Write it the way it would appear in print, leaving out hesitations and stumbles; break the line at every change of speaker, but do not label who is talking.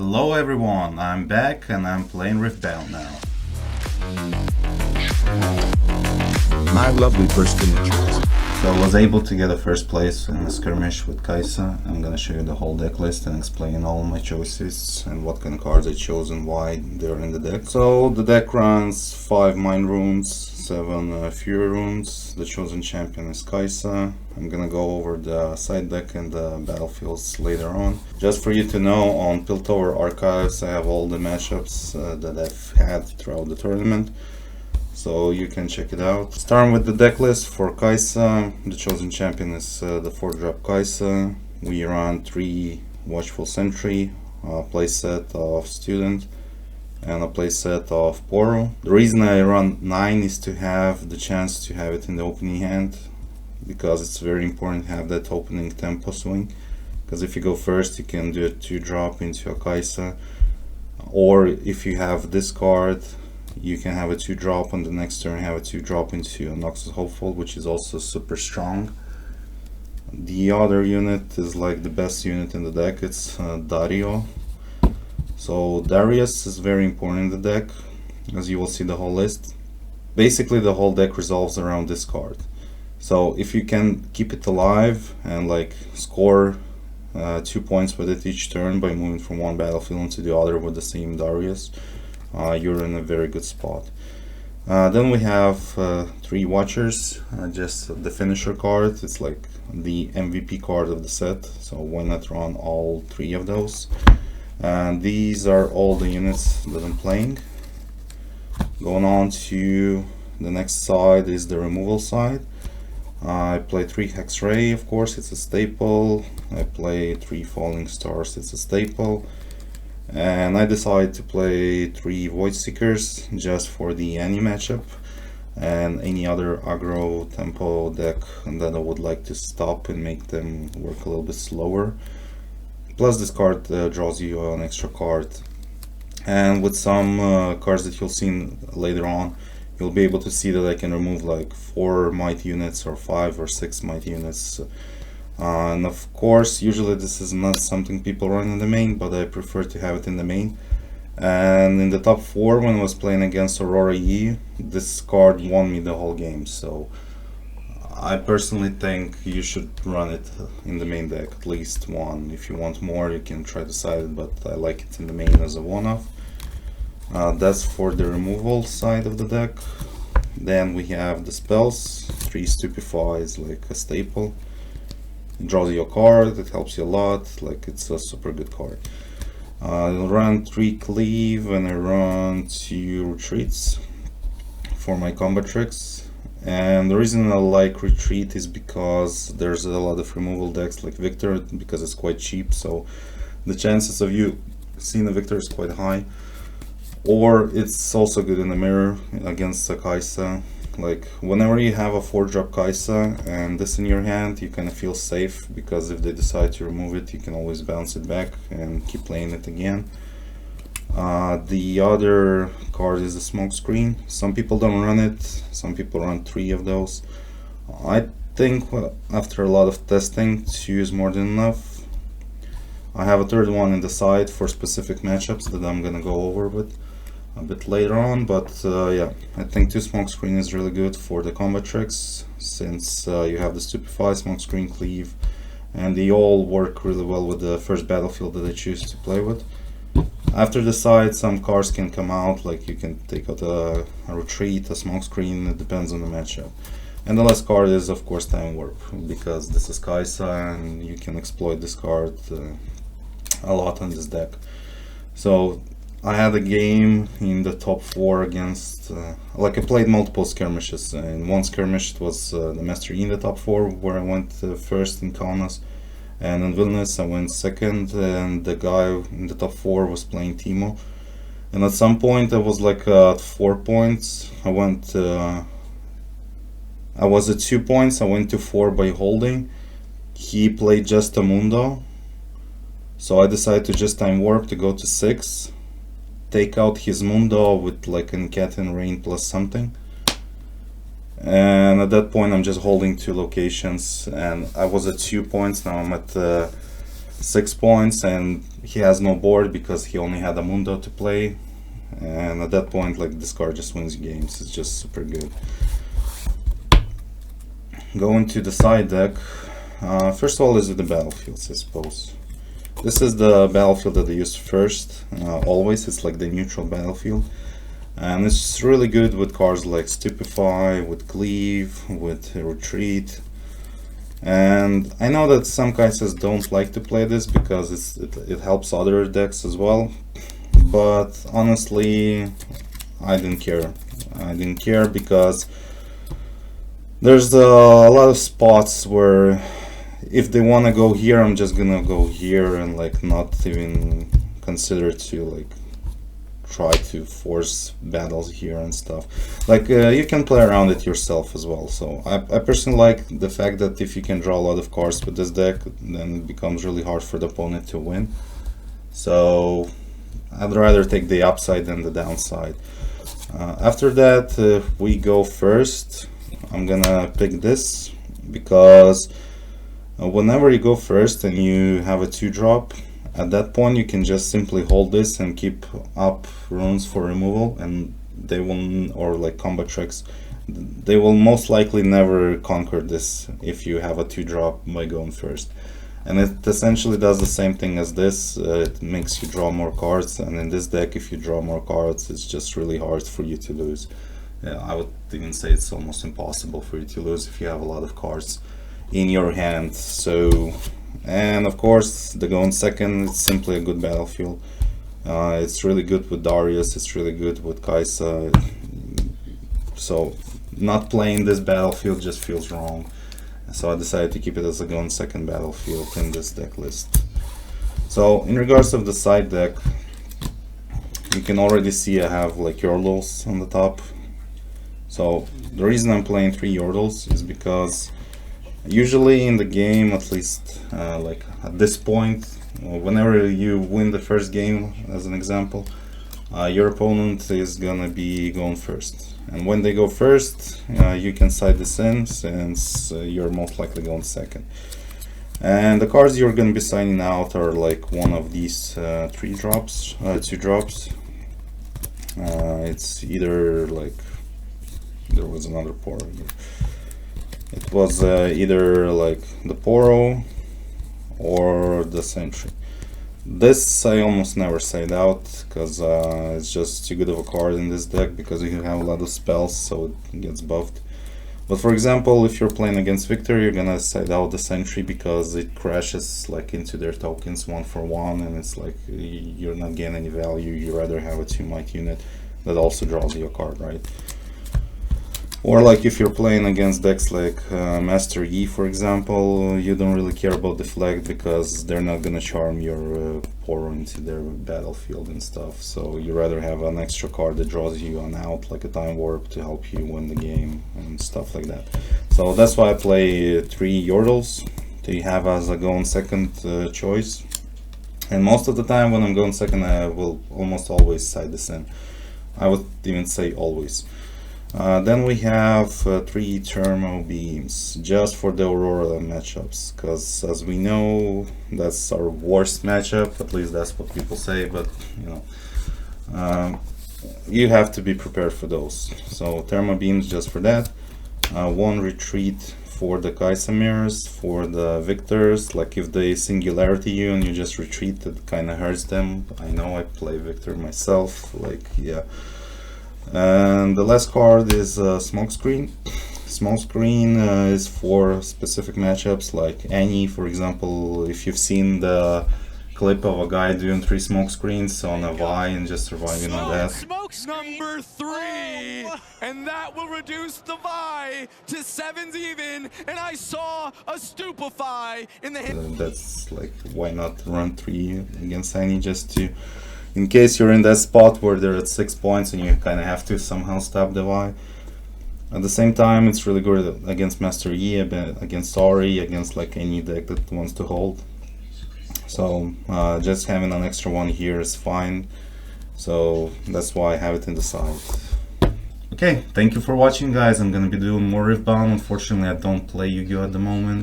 Hello everyone, I'm back and I'm playing Riftbound now.
My lovely first images.
So I was able to get a first place in a skirmish with Kaisa. I'm gonna show you the whole deck list and explain all my choices and what kind of cards I chose and why they're in the deck. So the deck runs 5 Mind Runes, 7 Fury Runes. The chosen champion is Kaisa. I'm gonna go over the side deck and the battlefields later on. Just for you to know, on Piltover Archives I have all the matchups that I've had throughout the tournament, so you can check it out. Starting with the deck list for Kaisa, the chosen champion is the 4-drop Kaisa. We run 3 Watchful Sentry, a playset of Student, and a playset of Poro. The reason I run 9 is to have the chance to have it in the opening hand, because it's very important to have that opening tempo swing. Because if you go first, you can do a 2-drop into a Kaisa, or if you have this card, you can have a 2-drop on the next turn, have a 2-drop into a Noxus Hopeful, which is also super strong. The other unit is like the best unit in the deck, it's Dario. So Darius is very important in the deck, as you will see the whole list. Basically the whole deck revolves around this card. So if you can keep it alive and like score 2 points with it each turn by moving from one battlefield into the other with the same Darius, you're in a very good spot. Then we have 3 Watchers, just the finisher card. It's like the MVP card of the set, so why not run all 3 of those? And these are all the units that I'm playing. Going on to the next side is the removal side. I play 3 Hex-Ray, of course, it's a staple. I play 3 Falling Stars, it's a staple. And I decided to play 3 Void Seekers just for the any matchup and any other aggro tempo deck that I would like to stop and make them work a little bit slower. Plus this card draws you an extra card, and with some cards that you'll see later on, you'll be able to see that I can remove like 4 might units or 5 or 6 might units. And of course, usually this is not something people run in the main, but I prefer to have it in the main. And in the top 4, when I was playing against Aurora Yi, this card won me the whole game. So I personally think you should run it in the main deck, at least one. If you want more, you can try to side it, but I like it in the main as a one-off. That's for the removal side of the deck. Then we have the spells. 3 Stupefy is like a staple. It draws you a card, it helps you a lot, like it's a super good card. I run 3 Cleave and I run 2 Retreats for my combat tricks. And the reason I like Retreat is because there's a lot of removal decks like Viktor, because it's quite cheap, so the chances of you seeing a Viktor is quite high. Or it's also good in the mirror against a Kaisa. Like whenever you have a 4-drop Kaisa and this in your hand, you kind of feel safe, because if they decide to remove it, you can always bounce it back and keep playing it again. The other card is the Smoke Screen. Some people don't run it, some people run 3 of those. I think after a lot of testing, 2 is more than enough. I have a 3rd one in the side for specific matchups that I'm gonna go over with a bit later on, but yeah, I think 2 Smoke Screen is really good for the combat tricks, since you have the Stupefy, Smoke Screen, Cleave, and they all work really well with the first battlefield that I choose to play with. After the side, some cards can come out, like you can take out a Retreat, a Smoke Screen, it depends on the matchup. And the last card is of course Time Warp, because this is Kaisa and you can exploit this card a lot on this deck. So I had a game in the top 4 against, like I played multiple skirmishes. In one skirmish it was the Master Yi in the top 4, where I went first in Kaunas, and in Vilnius I went second, and the guy in the top 4 was playing Teemo. And at some point I was like at 4 points, I was at 2 points, I went to 4 by holding. He played just a Mundo, so I decided to just Time Warp to go to 6. Take out his Mundo with like an Cat and Rain plus something, and at that point I'm just holding 2 locations, and I was at 2 points. Now I'm at 6 points, and he has no board because he only had a Mundo to play, and at that point, like, this card just wins games. It's just super good. Going to the side deck, first of all is the battlefields, I suppose. This is the battlefield that I use first, always. It's like the neutral battlefield, and it's really good with cards like Stupefy, with Cleave, with Retreat. And I know that some Kaisas don't like to play this because it helps other decks as well, but honestly I didn't care. I didn't care because there's a lot of spots where if they want to go here, I'm just gonna go here and like not even consider to like try to force battles here and stuff. Like you can play around it yourself as well. So I personally like the fact that if you can draw a lot of cards with this deck, then it becomes really hard for the opponent to win. So I'd rather take the upside than the downside. After that, we go first. I'm gonna pick this because whenever you go first and you have a 2-drop, at that point you can just simply hold this and keep up runes for removal, and they will, or like combat tricks, they will most likely never conquer this if you have a 2-drop by going first. And it essentially does the same thing as this. It makes you draw more cards, and in this deck if you draw more cards, it's just really hard for you to lose. I would even say it's almost impossible for you to lose if you have a lot of cards in your hand. So, and of course the going second, it's simply a good battlefield. It's really good with Darius, it's really good with Kaisa. So not playing this battlefield just feels wrong. So I decided to keep it as a going second battlefield in this deck list. So in regards of the side deck, you can already see I have like Yordles on the top. So the reason I'm playing 3 Yordles is because usually in the game, at least like at this point, whenever you win the first game, as an example, your opponent is gonna be going first. And when they go first, you can side this in, since you're most likely going second. And the cards you're gonna be signing out are like one of these 2 drops. It's either like, there was another Poro here. It was either like the Poro or the Sentry. This I almost never side out because it's just too good of a card in this deck because you have a lot of spells, so it gets buffed. But for example, if you're playing against Viktor, you're gonna side out the Sentry because it crashes like into their tokens 1-for-1, and it's like you're not getting any value. You rather have a 2-might unit that also draws you a card, right? Or like if you're playing against decks like Master Yi, for example, you don't really care about deflect because they're not gonna charm your Poro into their battlefield and stuff. So you rather have an extra card that draws you an out, like a Time Warp, to help you win the game and stuff like that. So that's why I play 3 Yordles to have as a going second choice. And most of the time when I'm going second, I will almost always side this in. I would even say always. Then we have 3 Thermo Beams, just for the Aurora matchups, because as we know, that's our worst matchup, at least that's what people say, but you know, you have to be prepared for those. So Thermo Beams just for that. 1 Retreat for the Kaisa mirrors, for the Victors, like if they singularity you and you just retreat, it kind of hurts them. I know, I play Viktor myself, like, yeah. And the last card is Smokescreen. Smokescreen is for specific matchups like Annie, for example. If you've seen the clip of a guy doing 3 smokescreens on a Vi and just surviving on that.
Number 3, and that will reduce the Vi to 7s even, and I saw a Stupefy in the
that's like, why not run 3 against Annie, just to, in case you're in that spot where they're at 6 points and you kind of have to somehow stop the Vi. At the same time, it's really good against Master Yi, against Ahri, against like any deck that wants to hold. So just having an extra one here is fine. So that's why I have it in the side. Okay, thank you for watching, guys. I'm gonna be doing more Riftbound. Unfortunately, I don't play Yu-Gi-Oh at the moment.